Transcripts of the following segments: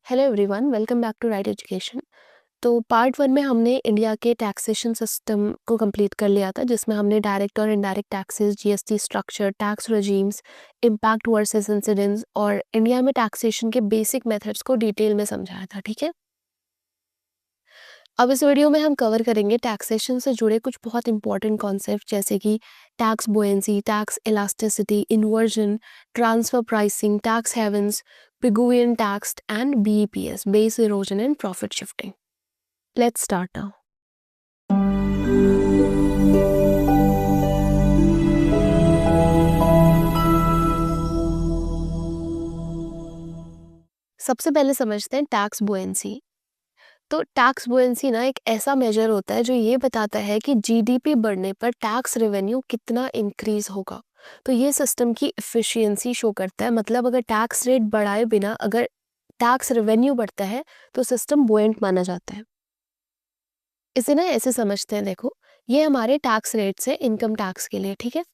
Hello everyone, welcome back to Right Education. तो part one में हमने इंडिया के टैक्सेशन सिस्टम को कंप्लीट कर लिया था, जिसमें हमने डायरेक्ट और indirect taxes, GST structure, tax regimes, impact versus incidents और इंडिया में टैक्सेशन के बेसिक मेथड्स को डिटेल में समझाया था। ठीक है, अब इस वीडियो में हम कवर करेंगे टैक्सेशन से जुड़े कुछ बहुत इंपॉर्टेंट कॉन्सेप्ट, जैसे कि tax buoyancy, tax elasticity, inversion, transfer pricing, tax havens, Pigouvian tax and BEPS, base erosion and profit shifting. Let's start now. सबसे पहले समझते हैं टैक्स बुएंसी। तो टैक्स बुएंसी ना एक ऐसा मेजर होता है जो ये बताता है कि जीडीपी बढ़ने पर टैक्स रेवेन्यू कितना इंक्रीज होगा। तो ये सिस्टम की एफिशिएंसी शो करता है, मतलब अगर टैक्स रेट बढ़ाए बिना अगर टैक्स रेवेन्यू बढ़ता है तो सिस्टम बुएंट माना जाता है। इसे ना ऐसे समझते हैं, देखो ये हमारे टैक्स रेट से इनकम टैक्स के लिए, ठीक है।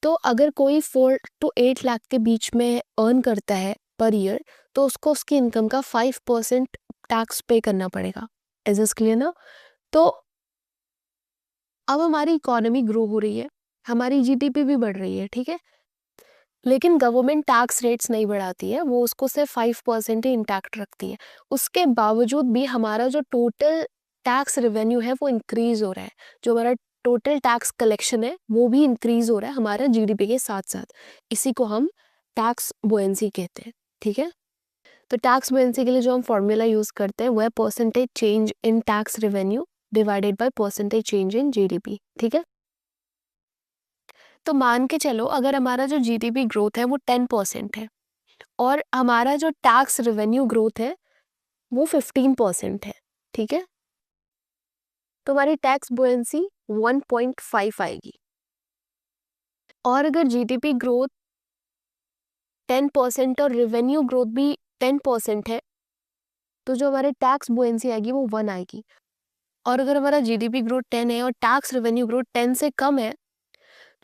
तो अगर कोई 4 to 8 लाख के बीच में अर्न करता है पर ईयर, तो उसको उसकी इनकम का 5% टैक्स पे करना पड़ेगा। इज दिस क्लियर ना? तो अब हमारी इकोनॉमी ग्रो हो रही है, हमारी जीडीपी भी बढ़ रही है, ठीक है, लेकिन गवर्नमेंट टैक्स रेट्स नहीं बढ़ाती है, वो उसको सिर्फ 5% ही इंटैक्ट रखती है। उसके बावजूद भी हमारा जो टोटल टैक्स रेवेन्यू है वो इंक्रीज हो रहा है, जो हमारा टोटल टैक्स कलेक्शन है वो भी इंक्रीज हो रहा है हमारा जीडीपी के साथ साथ। इसी को हम टैक्स बुएंसी कहते हैं, ठीक है। तो टैक्स बुएंसी के लिए जो हम फॉर्मूला यूज करते हैं वो है percentage change in tax revenue divided by percentage change in GDP, ठीक है। तो मान के चलो अगर हमारा जो जीडीपी ग्रोथ है वो 10% है और हमारा जो टैक्स रेवेन्यू ग्रोथ है वो 15% है, ठीक है, तो हमारी टैक्स बुएंसी 1.5 आएगी। और अगर जीडीपी ग्रोथ 10% और रेवेन्यू ग्रोथ भी 10% है, तो जो हमारे टैक्स बुएंसी आएगी वो 1 आएगी। और अगर हमारा जीडीपी ग्रोथ 10 है और टैक्स रेवेन्यू ग्रोथ 10 से कम है,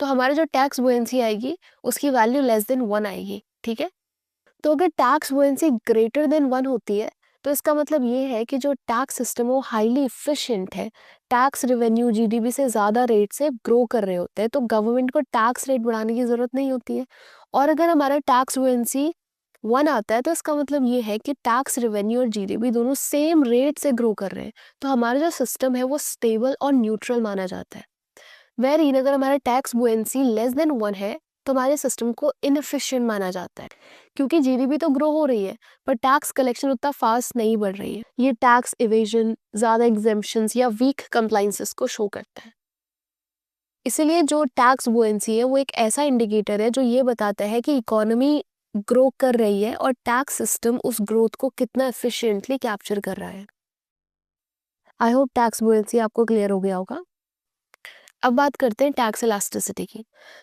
तो हमारा जो टैक्स बुएंसी आएगी उसकी वैल्यू लेस देन 1 आएगी, ठीक है। तो अगर टैक्स बुएंसी ग्रेटर देन 1 होती है, तो इसका मतलब ये है कि जो टैक्स सिस्टम है वो हाईली इफिशिएंट है, टैक्स रेवेन्यू जीडीपी से ज़्यादा रेट से ग्रो कर रहे होते हैं, तो गवर्नमेंट को टैक्स रेट बढ़ाने की ज़रूरत नहीं होती है। और अगर हमारा टैक्स बुएंसी 1 आता है, तो इसका मतलब ये है कि टैक्स रेवेन्यू और जीडीपी दोनों सेम रेट से ग्रो कर रहे हैं, तो हमारा जो सिस्टम है वो स्टेबल और न्यूट्रल माना जाता है। वेर अगर हमारा टैक्स बुएंसी लेस देन 1 है, तो हमारे सिस्टम को इनएफिशिएंट माना जाता है, क्योंकि जीडीपी तो ग्रो हो रही है पर टैक्स कलेक्शन उतना फास्ट नहीं बढ़ रही है। ये टैक्स इवेजन, ज़्यादा एग्जेम्पशंस या वीक कंप्लाइंसेस को शो करता है। इसीलिए जो टैक्स बुएंसी है वो एक ऐसा इंडिकेटर है जो ये बताता है कि इकोनॉमी ग्रो कर रही है और टैक्स सिस्टम उस ग्रोथ को कितना एफिशिएंटली कैप्चर कर रहा है। आई होप टैक्स बुएंसी आपको क्लियर हो गया होगा। अब बात करते हैं टैक्स इलास्टिसिटी की।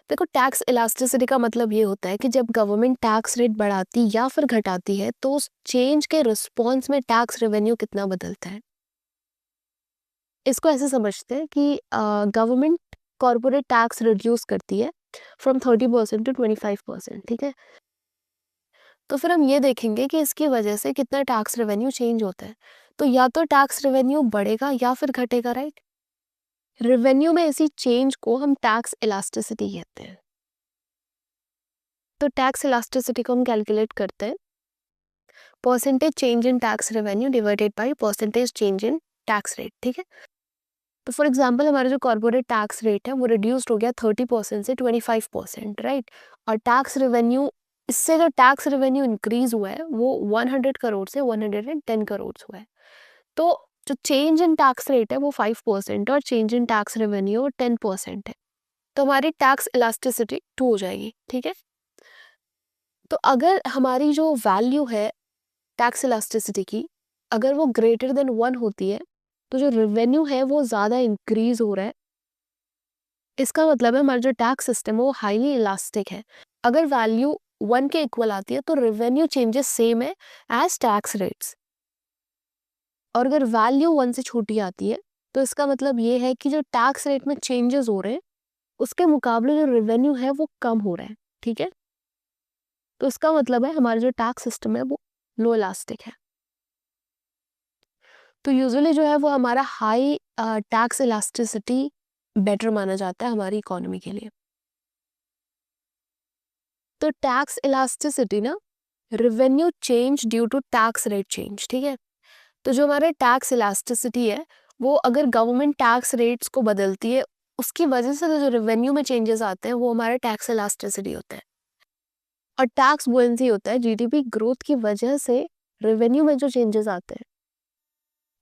देखो टैक्स इलास्टिसिटी का मतलब ये होता है कि जब गवर्नमेंट टैक्स रेट बढ़ाती या फिर घटाती है, तो उस चेंज के रिस्पॉन्स में टैक्स रेवेन्यू कितना बदलता है। इसको ऐसे समझते हैं कि गवर्नमेंट कॉर्पोरेट टैक्स रिड्यूस करती है फ्रॉम 30% टू 25%, ठीक है। तो फिर हम ये देखेंगे कि इसकी वजह से कितना टैक्स रेवेन्यू चेंज होता है। तो या तो टैक्स रेवेन्यू बढ़ेगा या फिर घटेगा, राइट। रेवेन्यू में ऐसी चेंज को हम टैक्स इलास्टिसिटी कहते हैं। तो टैक्स इलास्टिसिटी को हम कैलकुलेट करते हैं percentage change in tax revenue divided by percentage change in tax rate, ठीक है। तो फॉर एग्जांपल हमारा जो कॉर्पोरेट टैक्स रेट है वो रिड्यूस्ड हो गया 30% से 25%, राइट। और टैक्स रेवेन्यू, इससे जो टैक्स रेवेन्यू इंक्रीज हुआ है वो 100 करोड़ से 110 करोड़ हुआ है। तो जो चेंज इन टैक्स रेट है वो 5% और चेंज इन टैक्स रेवेन्यू 10% है। तो हमारी टैक्स इलास्टिसिटी 2 हो जाएगी, ठीक है। तो अगर हमारी जो वैल्यू है टैक्स इलास्टिसिटी की, अगर वो ग्रेटर देन 1 होती है, तो जो रेवेन्यू है वो ज़्यादा इंक्रीज हो रहा है। इसका मतलब है हमारा जो टैक्स सिस्टम है वो हाईली इलास्टिक है। अगर वैल्यू 1 के इक्वल आती है तो रेवेन्यू चेंजेस सेम है एज टैक्स रेट्स। और अगर वैल्यू 1 से छोटी आती है तो इसका मतलब ये है कि जो टैक्स रेट में चेंजेस हो रहे हैं उसके मुकाबले जो रेवेन्यू है वो कम हो रहा है, ठीक है। तो इसका मतलब है हमारा जो टैक्स सिस्टम है वो लो इलास्टिक है। तो यूजुअली जो है वो हमारा हाई टैक्स इलास्टिसिटी बेटर माना जाता है हमारी इकोनॉमी के लिए। तो टैक्स इलास्टिसिटी ना revenue change due to tax rate change, ठीक है। तो जो हमारे टैक्स इलास्टिसिटी है वो अगर गवर्नमेंट टैक्स रेट्स को बदलती है उसकी वजह से जो रेवेन्यू में चेंजेस आते हैं वो हमारे टैक्स इलास्टिसिटी होता है। और टैक्स बुओयेंसी होता है जीडीपी ग्रोथ की वजह से रेवेन्यू में जो चेंजेस आते हैं।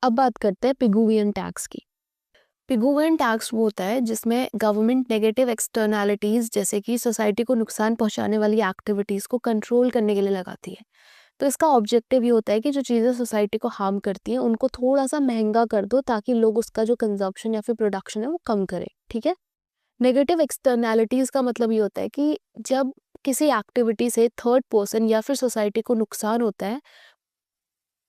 अब बात करते हैं पिगुवियन टैक्स की। पिगुवियन टैक्स वो होता है जिसमें गवर्नमेंट नेगेटिव एक्सटर्नैलिटीज जैसे कि सोसाइटी को नुकसान पहुंचाने वाली एक्टिविटीज को कंट्रोल करने के लिए लगाती है। तो इसका ऑब्जेक्टिव ये होता है कि जो चीज़ें सोसाइटी को हार्म करती हैं उनको थोड़ा सा महंगा कर दो ताकि लोग उसका जो कंजप्शन या फिर प्रोडक्शन है वो कम करें, ठीक है। नेगेटिव एक्सटर्नैलिटीज का मतलब ये होता है कि जब किसी एक्टिविटी से थर्ड पर्सन या फिर सोसाइटी को नुकसान होता है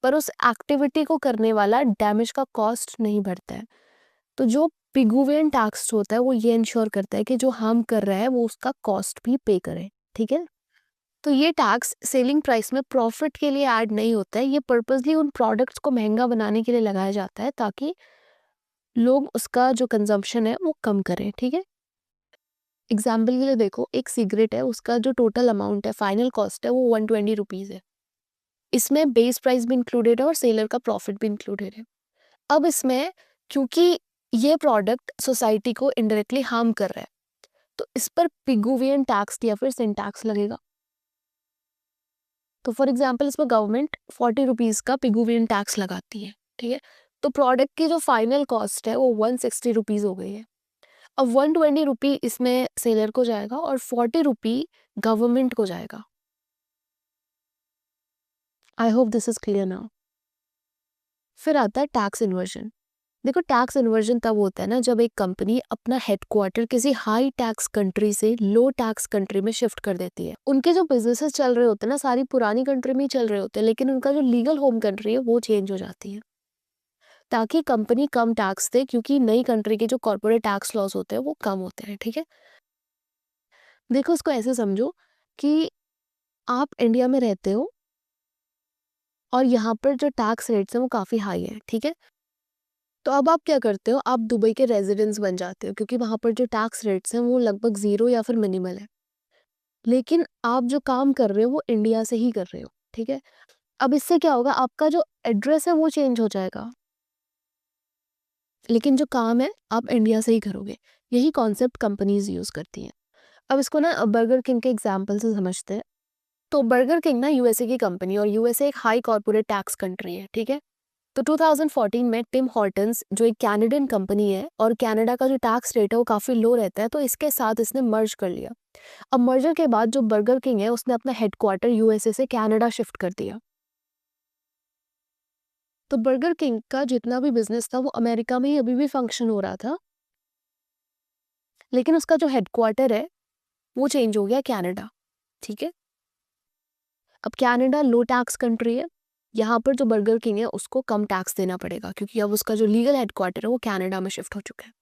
पर उस एक्टिविटी को करने वाला डैमेज का कॉस्ट नहीं भरता है। तो जो पिगुवियन टैक्स होता है वो ये इंश्योर करता है कि जो हार्म कर रहा है वो उसका कॉस्ट भी पे करे, ठीक है। तो ये टैक्स सेलिंग प्राइस में प्रॉफिट के लिए ऐड नहीं होता है, ये पर्पसली उन प्रोडक्ट्स को महंगा बनाने के लिए लगाया जाता है ताकि लोग उसका जो कंजम्पशन है वो कम करें, ठीक है। एग्जाम्पल के लिए देखो, एक सिगरेट है उसका जो टोटल अमाउंट है फाइनल कॉस्ट है वो 120 रुपीज़ है। इसमें बेस प्राइस भी इंक्लूडेड है और सेलर का प्रॉफिट भी इंक्लूडेड है। अब इसमें क्योंकि ये प्रोडक्ट सोसाइटी को इनडायरेक्टली हार्म कर रहा है तो इस पर पिगुवियन टैक्स या फिर सिन टैक्स लगेगा। तो फॉर एग्जाम्पल इस पर गवर्नमेंट 40 रुपीज़ का पिगुवियन टैक्स लगाती है, ठीक है। तो प्रोडक्ट की जो फाइनल कॉस्ट है वो 160 रुपीज़ हो गई है। अब 120 रुपी इसमें सेलर को जाएगा और 40 रुपी गवर्नमेंट को जाएगा। I hope this is clear now. फिर आता है टैक्स इन्वर्जन। देखो, टैक्स इन्वर्जन तब होता है ना जब एक कंपनी अपना हेडक्वार्टर किसी हाई टैक्स कंट्री से लो टैक्स कंट्री में शिफ्ट कर देती है। उनके जो बिजनेसेस चल रहे होते हैं ना सारी पुरानी कंट्री में ही चल रहे होते हैं, लेकिन उनका जो लीगल होम कंट्री है वो चेंज हो जाती है ताकि कंपनी कम टैक्स दे, क्योंकि नई कंट्री के जो कॉर्पोरेट टैक्स लॉस होते हैं वो कम होते हैं, ठीक है। देखो, इसको ऐसे समझो कि आप इंडिया में रहते हो और यहाँ पर जो टैक्स रेट्स हैं वो काफ़ी हाई है, ठीक है। तो अब आप क्या करते हो, आप दुबई के रेजिडेंट्स बन जाते हो क्योंकि वहाँ पर जो टैक्स रेट्स हैं वो लगभग ज़ीरो या फिर मिनिमल है। लेकिन आप जो काम कर रहे हो वो इंडिया से ही कर रहे हो, ठीक है। अब इससे क्या होगा, आपका जो एड्रेस है वो चेंज हो जाएगा, लेकिन जो काम है आप इंडिया से ही करोगे। यही कॉन्सेप्ट कंपनीज यूज़ करती हैं। अब इसको ना बर्गर किंग के एग्जाम्पल से समझते हैं। तो बर्गर किंग ना यूएसए की कंपनी और यूएसए एक हाई कॉर्पोरेट टैक्स कंट्री है, ठीक है। तो 2014 में टिम हॉर्टन्स जो एक कैनेडियन कंपनी है और कनाडा का जो टैक्स रेट है वो काफ़ी लो रहता है, तो इसके साथ इसने मर्ज कर लिया। अब मर्जर के बाद जो बर्गर किंग है उसने अपना हेडक्वार्टर यूएसए से कनाडा शिफ्ट कर दिया। तो बर्गर किंग का जितना भी बिजनेस था वो अमेरिका में ही अभी भी फंक्शन हो रहा था, लेकिन उसका जो हेडक्वार्टर है वो चेंज हो गया कनाडा, ठीक है। अब कनाडा लो टैक्स कंट्री है, यहाँ पर जो बर्गर किंग है उसको कम टैक्स देना पड़ेगा क्योंकि अब उसका जो लीगल हेडक्वार्टर है वो कनाडा में शिफ्ट हो चुका है।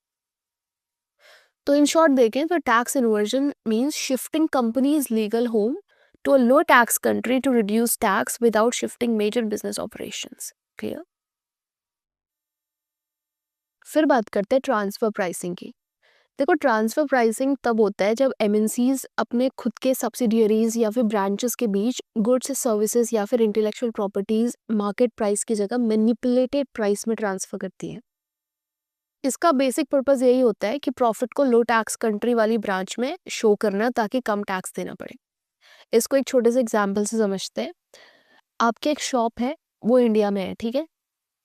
तो इन शॉर्ट देखें तो tax inversion means shifting companies legal home to a low tax country to reduce tax without shifting major business operations. Clear. फिर बात करते हैं ट्रांसफर प्राइसिंग की। देखो, ट्रांसफर प्राइसिंग तब होता है जब एमएनसीज अपने खुद के सब्सिडियरीज या फिर ब्रांचेस के बीच गुड्स, सर्विसेज या फिर इंटेलेक्चुअल प्रॉपर्टीज मार्केट प्राइस की जगह मैनिपुलेटेड प्राइस में ट्रांसफर करती है। इसका बेसिक पर्पस यही होता है कि प्रॉफिट को लो टैक्स कंट्री वाली ब्रांच में शो करना ताकि कम टैक्स देना पड़े। इसको एक छोटे से एग्जाम्पल से समझते हैं। आपकी एक शॉप है, वो इंडिया में है, ठीक है।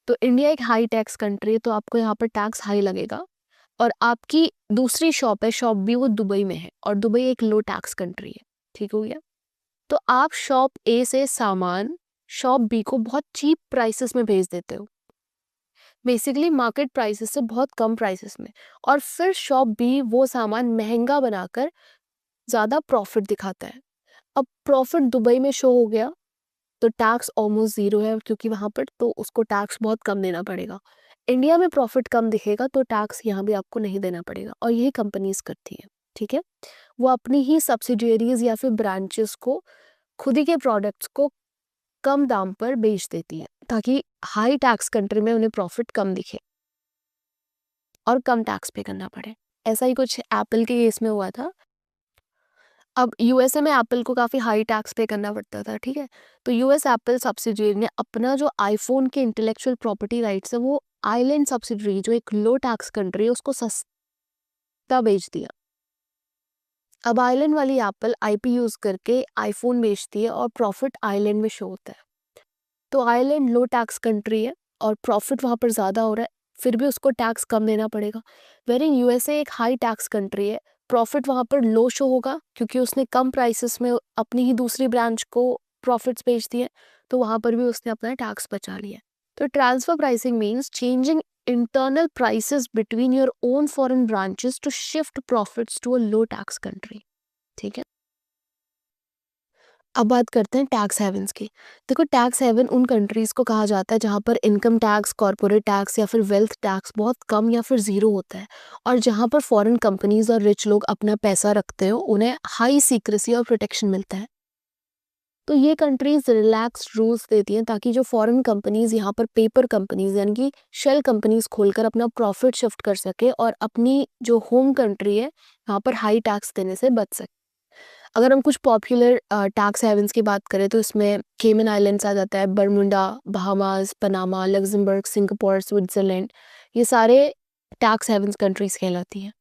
तो इंडिया एक हाई टैक्स कंट्री है तो आपको यहाँ पर टैक्स हाई लगेगा। और आपकी दूसरी शॉप है, शॉप बी, वो दुबई में है और दुबई एक लो टैक्स कंट्री है, ठीक हो गया। तो आप शॉप ए से सामान शॉप बी को बहुत चीप प्राइसेस में भेज देते हो, बेसिकली मार्केट प्राइसेस से बहुत कम प्राइसेस में, और फिर शॉप बी वो सामान महंगा बनाकर ज़्यादा प्रॉफिट दिखाता है। अब प्रॉफिट दुबई में शो हो गया तो टैक्स ऑलमोस्ट ज़ीरो है क्योंकि वहाँ पर तो उसको टैक्स बहुत कम देना पड़ेगा। इंडिया में प्रॉफिट कम दिखेगा तो टैक्स यहाँ भी आपको नहीं देना पड़ेगा, और यही कंपनीज करती हैं, ठीक है। वो अपनी ही सब्सिडियरीज या फिर ब्रांचेस को खुद ही के प्रोडक्ट्स को कम दाम पर बेच देती है ताकि हाई टैक्स कंट्री में उन्हें प्रॉफिट कम दिखे और कम टैक्स पे करना पड़े। ऐसा ही कुछ एप्पल के केस में हुआ था। अब यूएसए में एप्पल को काफ़ी हाई टैक्स पे करना पड़ता था, ठीक है। तो यूएस एप्पल सब्सिडरी ने अपना जो आईफोन के इंटेलेक्चुअल प्रॉपर्टी राइट्स है वो आइलैंड सब्सिडरी, जो एक लो टैक्स कंट्री है, उसको सस्ता बेच दिया। अब आइलैंड वाली एप्पल आईपी यूज करके आईफोन बेचती है और प्रॉफिट आइलैंड में शो होता है। तो आइलैंड लो टैक्स कंट्री है और प्रॉफिट वहाँ पर ज़्यादा हो रहा है, फिर भी उसको टैक्स कम देना पड़ेगा। वेरिंग यूएसए एक हाई टैक्स कंट्री है, प्रॉफिट वहाँ पर लो शो होगा क्योंकि उसने कम प्राइसेस में अपनी ही दूसरी ब्रांच को प्रॉफिट्स बेच दिए, तो वहाँ पर भी उसने अपना टैक्स बचा लिया। तो transfer pricing means changing internal prices between your own foreign branches to shift profits to a low tax country, ठीक है। अब बात करते हैं टैक्स हेवन्स की। देखो, टैक्स हेवन उन कंट्रीज़ को कहा जाता है जहाँ पर इनकम टैक्स, कॉर्पोरेट टैक्स या फिर वेल्थ टैक्स बहुत कम या फिर ज़ीरो होता है, और जहाँ पर फॉरेन कंपनीज और रिच लोग अपना पैसा रखते हो, उन्हें हाई सीक्रेसी और प्रोटेक्शन मिलता है। तो ये कंट्रीज रिलैक्स रूल्स देती हैं ताकि जो फॉरेन कंपनीज यहाँ पर पेपर कंपनीज यानी कि शेल कंपनीज खोलकर अपना प्रॉफिट शिफ्ट कर सके और अपनी जो होम कंट्री है वहाँ पर हाई टैक्स देने से बच सके। अगर हम कुछ पॉपुलर टैक्स हेवन्स की बात करें तो इसमें केमन आइलैंड्स आ जाता है, Bermuda, Bahamas, Panama, Luxembourg, Singapore, Switzerland, ये सारे टैक्स हेवन्स कंट्रीज कहलाती हैं।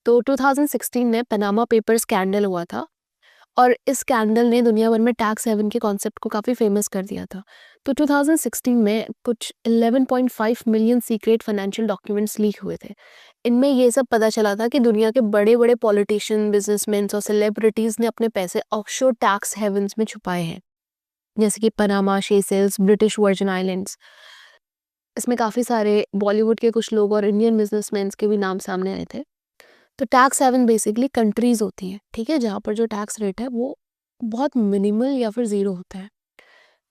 तो 2016 में पनामा पेपर स्कैंडल हुआ था और इस स्कैंडल ने दुनिया भर में टैक्स हेवन के कॉन्सेप्ट को काफ़ी फेमस कर दिया था। तो 2016 में कुछ 11.5 million secret financial documents leak हुए थे। इनमें ये सब पता चला था कि दुनिया के बड़े बड़े पॉलिटिशियन, बिजनेसमैन और सेलिब्रिटीज़ ने अपने पैसे ऑफशोर टैक्स हेवन्स में छुपाए हैं, जैसे कि Panama, Seychelles, British virgin islands. इसमें काफ़ी सारे बॉलीवुड के कुछ लोग और इंडियन बिजनेसमैन के भी नाम सामने आए थे। तो टैक्स हेवन बेसिकली कंट्रीज होती हैं, ठीक है, जहाँ पर जो टैक्स रेट है वो बहुत मिनिमल या फिर ज़ीरो होता है।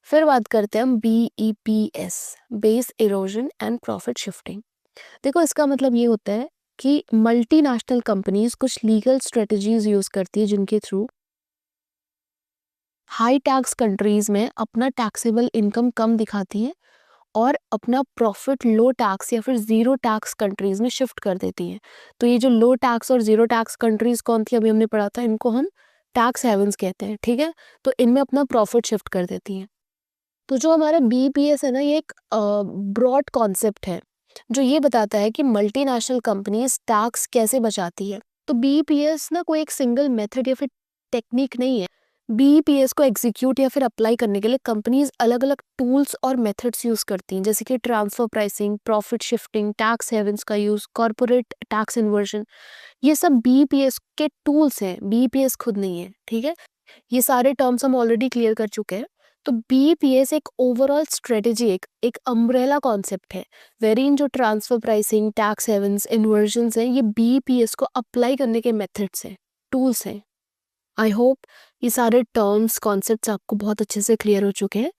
फिर बात करते हैं हम BEPS, base erosion and profit shifting. देखो, इसका मतलब ये होता है कि मल्टीनेशनल कंपनीज कुछ लीगल स्ट्रेटजीज यूज करती है जिनके थ्रू हाई टैक्स कंट्रीज में अपना टैक्सेबल इनकम कम दिखाती है और अपना प्रॉफिट लो टैक्स या फिर ज़ीरो टैक्स कंट्रीज में शिफ्ट कर देती हैं। तो ये जो लो टैक्स और ज़ीरो टैक्स कंट्रीज कौन थी, अभी हमने पढ़ा था, इनको हम टैक्स हेवन्स कहते हैं, ठीक है। तो इनमें अपना प्रॉफिट शिफ्ट कर देती हैं। तो जो हमारा BEPS है ना, ये एक ब्रॉड कॉन्सेप्ट है जो ये बताता है कि मल्टीनेशनल कंपनीज टैक्स कैसे बचाती है। तो BEPS ना कोई एक सिंगल मेथड या फिर टेक्निक नहीं है। BEPS को एग्जीक्यूट या फिर अप्लाई करने के लिए कंपनीज अलग अलग टूल्स और मेथड्स यूज करती हैं, जैसे कि transfer pricing, profit shifting, tax havens का यूज, कॉर्पोरेट टैक्स इन्वर्जन। ये सब BEPS के टूल्स हैं, BEPS खुद नहीं है, ठीक है। ये सारे टर्म्स हम ऑलरेडी क्लियर कर चुके हैं। तो BEPS एक ओवरऑल स्ट्रेटेजी, एक अम्ब्रेला कॉन्सेप्ट है, वेरीन जो ट्रांसफर प्राइसिंग, टैक्स हेवन्स, इन्वर्जन्स हैं, ये BEPS को अप्लाई करने के मेथड्स हैं, टूल्स हैं। आई होप ये सारे टर्म्स, कॉन्सेप्ट्स आपको बहुत अच्छे से क्लियर हो चुके हैं।